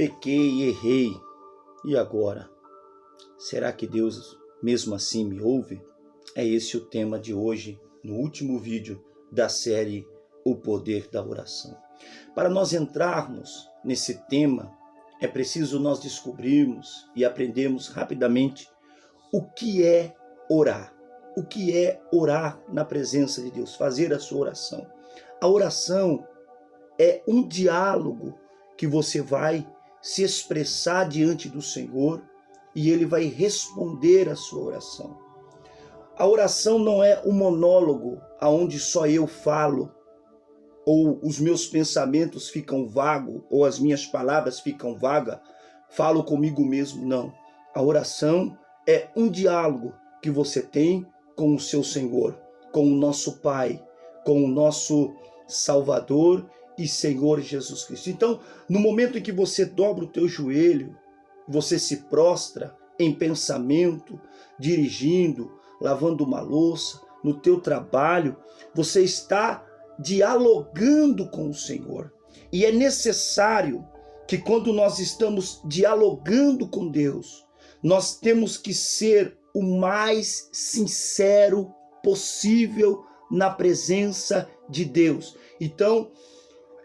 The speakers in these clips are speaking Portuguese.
pequei, errei, e agora? Será que Deus mesmo assim me ouve? É esse o tema de hoje, no último vídeo da série O Poder da Oração. Para nós entrarmos nesse tema, é preciso nós descobrirmos e aprendermos rapidamente o que é orar. O que é orar na presença de Deus, fazer a sua oração. A oração é um diálogo que você vai se expressar diante do Senhor e Ele vai responder a sua oração. A oração não é um monólogo onde só eu falo, ou os meus pensamentos ficam vagos, ou as minhas palavras ficam vagas, falo comigo mesmo, não. A oração é um diálogo que você tem com o seu Senhor, com o nosso Pai, com o nosso Salvador e Senhor Jesus Cristo. Então, no momento em que você dobra o teu joelho, você se prostra em pensamento, dirigindo, lavando uma louça, no teu trabalho, você está dialogando com o Senhor. E é necessário que quando nós estamos dialogando com Deus, nós temos que ser o mais sincero possível na presença de Deus. Então,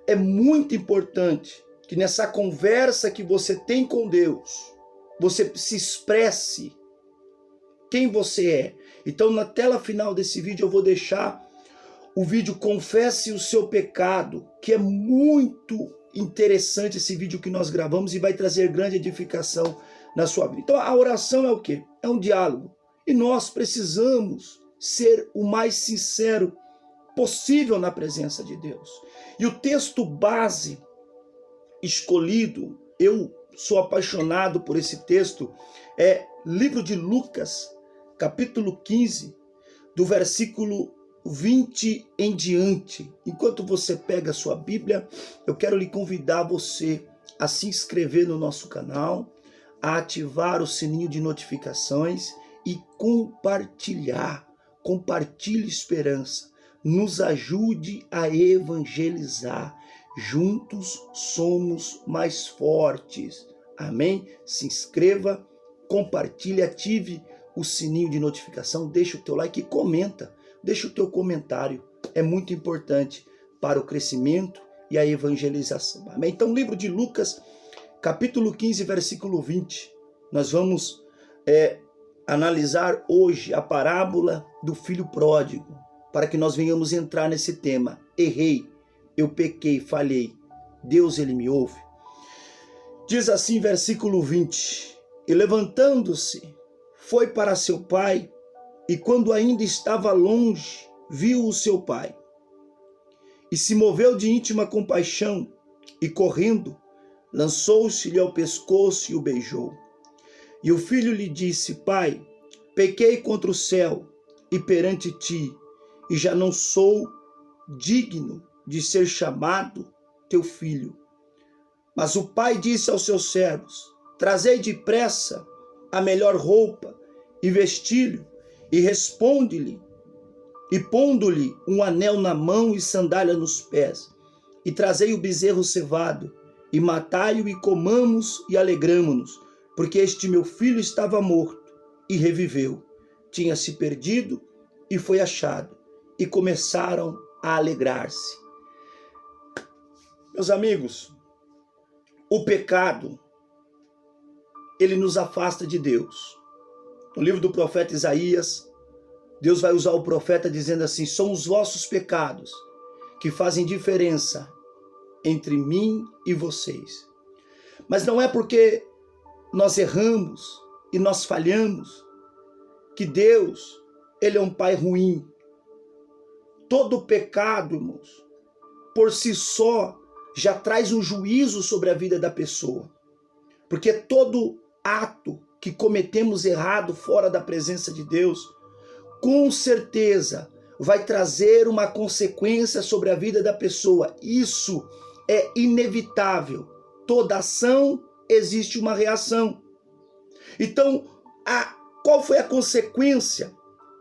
é muito importante que nessa conversa que você tem com Deus, você se expresse quem você é. Então, na tela final desse vídeo, eu vou deixar o vídeo Confesse o Seu Pecado, que é muito interessante esse vídeo que nós gravamos e vai trazer grande edificação na sua vida. Então, a oração é o quê? É um diálogo. E nós precisamos ser o mais sincero possível na presença de Deus. E o texto base escolhido, eu sou apaixonado por esse texto, é livro de Lucas, capítulo 15, do versículo 20 em diante. Enquanto você pega a sua Bíblia, eu quero lhe convidar você a se inscrever no nosso canal, a ativar o sininho de notificações e compartilhar. Compartilhe esperança. Nos ajude a evangelizar. Juntos somos mais fortes. Amém? Se inscreva, compartilhe, ative o sininho de notificação, deixa o teu like e comenta. Deixa o teu comentário. É muito importante para o crescimento e a evangelização. Amém? Então, livro de Lucas, capítulo 15, versículo 20. Nós vamos analisar hoje a parábola do filho pródigo, para que nós venhamos entrar nesse tema. Errei, eu pequei, falhei. Deus, Ele me ouve. Diz assim, versículo 20. E levantando-se, foi para seu pai, e quando ainda estava longe, viu o seu pai. E se moveu de íntima compaixão, e correndo, lançou-se-lhe ao pescoço e o beijou. E o filho lhe disse, pai, pequei contra o céu e perante ti, e já não sou digno de ser chamado teu filho. Mas o pai disse aos seus servos, trazei depressa a melhor roupa e vestilho, e responde-lhe, e pondo-lhe um anel na mão e sandália nos pés, e trazei o bezerro cevado, e matai-o e comamos e alegramo-nos, porque este meu filho estava morto e reviveu, tinha se perdido e foi achado, e começaram a alegrar-se. Meus amigos, o pecado, ele nos afasta de Deus. No livro do profeta Isaías, Deus vai usar o profeta dizendo assim, são os vossos pecados que fazem diferença entre mim e vocês. Mas não é porque nós erramos e nós falhamos que Deus, Ele é um Pai ruim. Todo pecado, irmãos, por si só, já traz um juízo sobre a vida da pessoa. Porque todo ato que cometemos errado fora da presença de Deus, com certeza vai trazer uma consequência sobre a vida da pessoa. Isso é inevitável. Toda ação existe uma reação. Então, qual foi a consequência?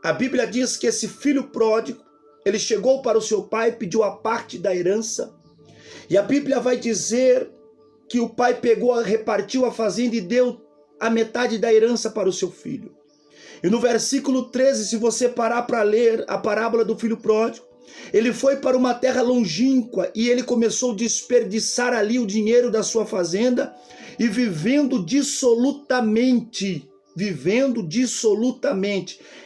A Bíblia diz que esse filho pródigo, ele chegou para o seu pai, pediu a parte da herança. E a Bíblia vai dizer que o pai pegou, repartiu a fazenda e deu a metade da herança para o seu filho. E no versículo 13, se você parar para ler a parábola do filho pródigo, ele foi para uma terra longínqua e ele começou a desperdiçar ali o dinheiro da sua fazenda e vivendo dissolutamente.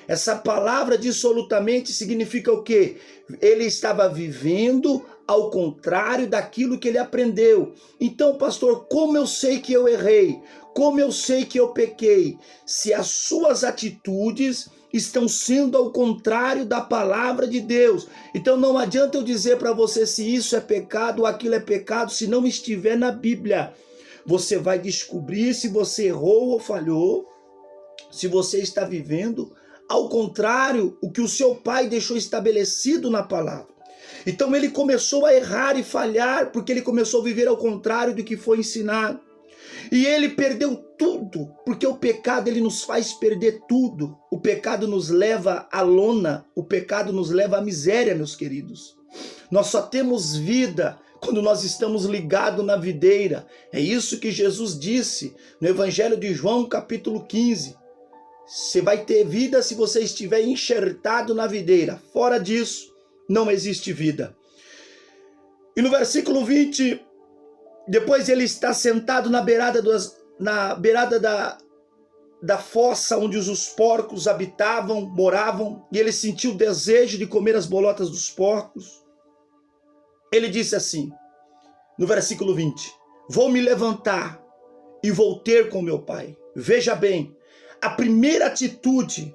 Essa palavra dissolutamente significa o quê? Ele estava vivendo ao contrário daquilo que ele aprendeu. Então, pastor, como eu sei que eu errei? Como eu sei que eu pequei? Se as suas atitudes estão sendo ao contrário da palavra de Deus. Então não adianta eu dizer para você se isso é pecado ou aquilo é pecado, se não estiver na Bíblia. Você vai descobrir se você errou ou falhou, se você está vivendo ao contrário o que o seu pai deixou estabelecido na palavra. Então ele começou a errar e falhar porque ele começou a viver ao contrário do que foi ensinado. E ele perdeu tudo, porque o pecado ele nos faz perder tudo. O pecado nos leva à lona, o pecado nos leva à miséria, meus queridos. Nós só temos vida quando nós estamos ligados na videira. É isso que Jesus disse no Evangelho de João, capítulo 15. Você vai ter vida se você estiver enxertado na videira. Fora disso, não existe vida. E no versículo 20, depois ele está sentado na beirada da fossa onde os porcos habitavam, moravam, e ele sentiu o desejo de comer as bolotas dos porcos. Ele disse assim, no versículo 20, vou me levantar e vou ter com meu pai. Veja bem, a primeira atitude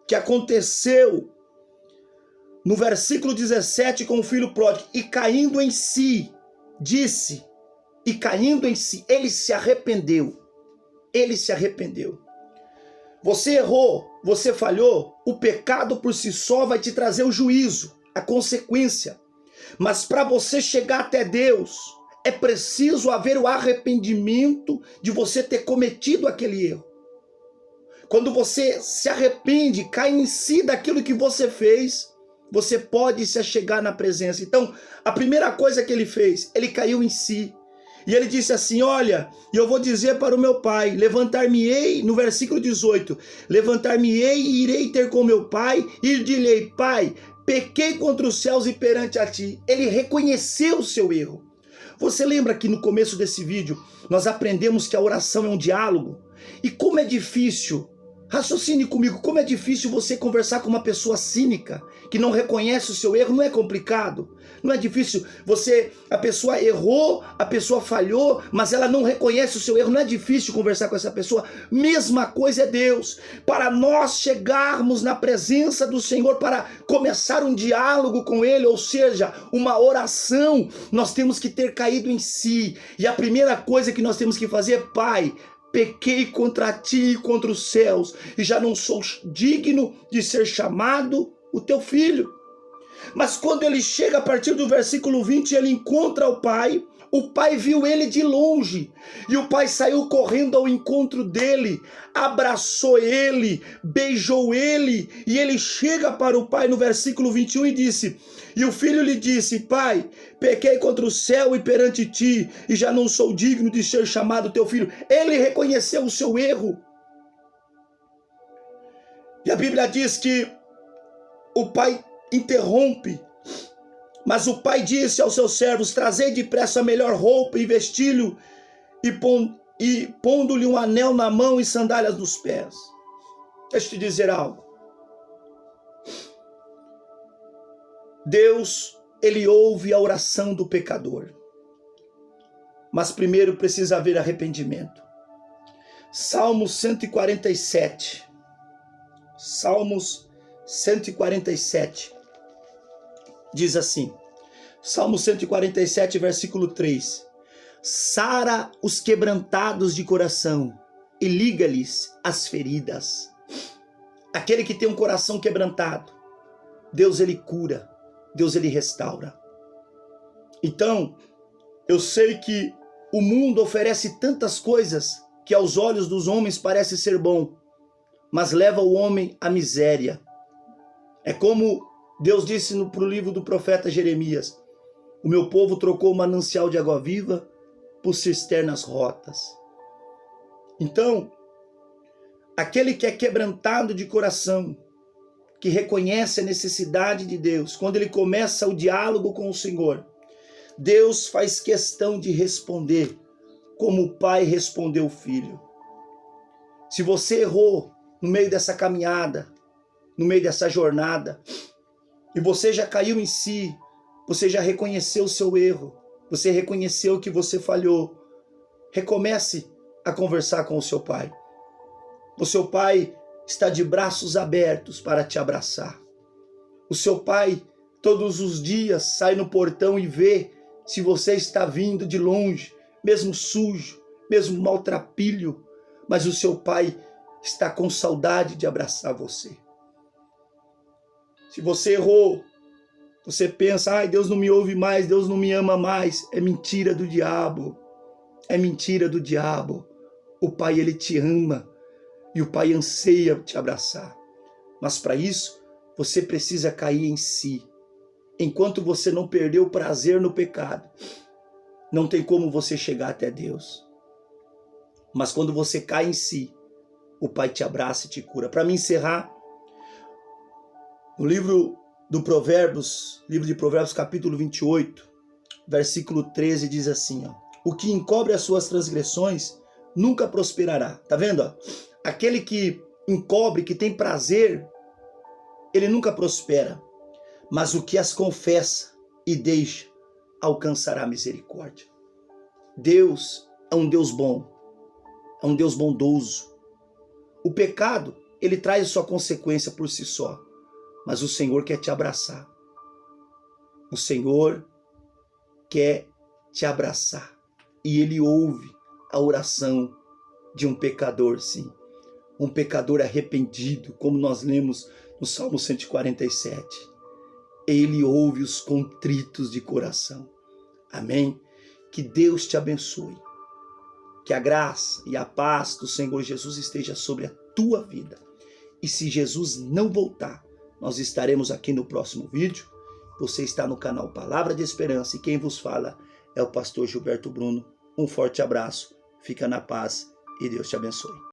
que aconteceu no versículo 17 com o filho pródigo, e caindo em si, disse, e caindo em si, ele se arrependeu. Você errou, você falhou, o pecado por si só vai te trazer o juízo, a consequência. Mas para você chegar até Deus, é preciso haver o arrependimento de você ter cometido aquele erro. Quando você se arrepende, cai em si daquilo que você fez, você pode se achegar na presença. Então, a primeira coisa que ele fez, ele caiu em si. E ele disse assim, olha, eu vou dizer para o meu pai, levantar-me-ei, no versículo 18, levantar-me-ei e irei ter com meu pai, e direi, pai, pequei contra os céus e perante a ti. Ele reconheceu o seu erro. Você lembra que no começo desse vídeo, nós aprendemos que a oração é um diálogo? E como é difícil, raciocine comigo, como é difícil você conversar com uma pessoa cínica, que não reconhece o seu erro. Não é complicado? Não é difícil? A pessoa errou, a pessoa falhou, mas ela não reconhece o seu erro. Não é difícil conversar com essa pessoa? Mesma coisa é Deus. Para nós chegarmos na presença do Senhor, para começar um diálogo com Ele, ou seja, uma oração, nós temos que ter caído em si. E a primeira coisa que nós temos que fazer é, Pai, pequei contra ti e contra os céus, e já não sou digno de ser chamado o teu filho. Mas quando ele chega a partir do versículo 20, ele encontra o pai viu ele de longe, e o pai saiu correndo ao encontro dele, abraçou ele, beijou ele, e ele chega para o pai no versículo 21 e disse, e o filho lhe disse, pai, pequei contra o céu e perante ti, e já não sou digno de ser chamado teu filho. Ele reconheceu o seu erro. E a Bíblia diz que o pai interrompe, mas o pai disse aos seus servos, trazei depressa a melhor roupa e vesti-lo, e pondo-lhe um anel na mão e sandálias nos pés. Deixa eu te dizer algo. Deus, ele ouve a oração do pecador, mas primeiro precisa haver arrependimento. Salmos 147, Salmos 147, diz assim, Salmo 147, versículo 3, sara os quebrantados de coração e liga-lhes as feridas. Aquele que tem um coração quebrantado, Deus ele cura, Deus ele restaura. Então, eu sei que o mundo oferece tantas coisas que aos olhos dos homens parece ser bom, mas leva o homem à miséria. É como Deus disse para o livro do profeta Jeremias, O meu povo trocou o manancial de água viva por cisternas rotas. Então, aquele que é quebrantado de coração, que reconhece a necessidade de Deus, quando ele começa o diálogo com o Senhor, Deus faz questão de responder como o pai respondeu o filho. Se você errou no meio dessa caminhada, no meio dessa jornada, e você já caiu em si, você já reconheceu o seu erro, você reconheceu que você falhou, recomece a conversar com o seu pai. O seu pai está de braços abertos para te abraçar. O seu pai, todos os dias, sai no portão e vê se você está vindo de longe, mesmo sujo, mesmo maltrapilho, mas o seu pai está com saudade de abraçar você. Se você errou, você pensa, ai, Deus não me ouve mais, Deus não me ama mais. É mentira do diabo. É mentira do diabo. O Pai, ele te ama e o Pai anseia te abraçar. Mas para isso, você precisa cair em si. Enquanto você não perder o prazer no pecado, não tem como você chegar até Deus. Mas quando você cai em si, o Pai te abraça e te cura. Para me encerrar, no livro de Provérbios, capítulo 28, versículo 13, diz assim, ó, o que encobre as suas transgressões nunca prosperará. Tá vendo? Ó? Aquele que encobre, que tem prazer, ele nunca prospera. Mas o que as confessa e deixa, alcançará misericórdia. Deus é um Deus bom, é um Deus bondoso. O pecado, ele traz a sua consequência por si só. Mas o Senhor quer te abraçar. O Senhor quer te abraçar. E Ele ouve a oração de um pecador, sim. Um pecador arrependido, como nós lemos no Salmo 147. Ele ouve os contritos de coração. Amém? Que Deus te abençoe. Que a graça e a paz do Senhor Jesus esteja sobre a tua vida. E se Jesus não voltar, nós estaremos aqui no próximo vídeo. Você está no canal Palavra de Esperança e quem vos fala é o pastor Gilberto Bruno. Um forte abraço, fica na paz e Deus te abençoe.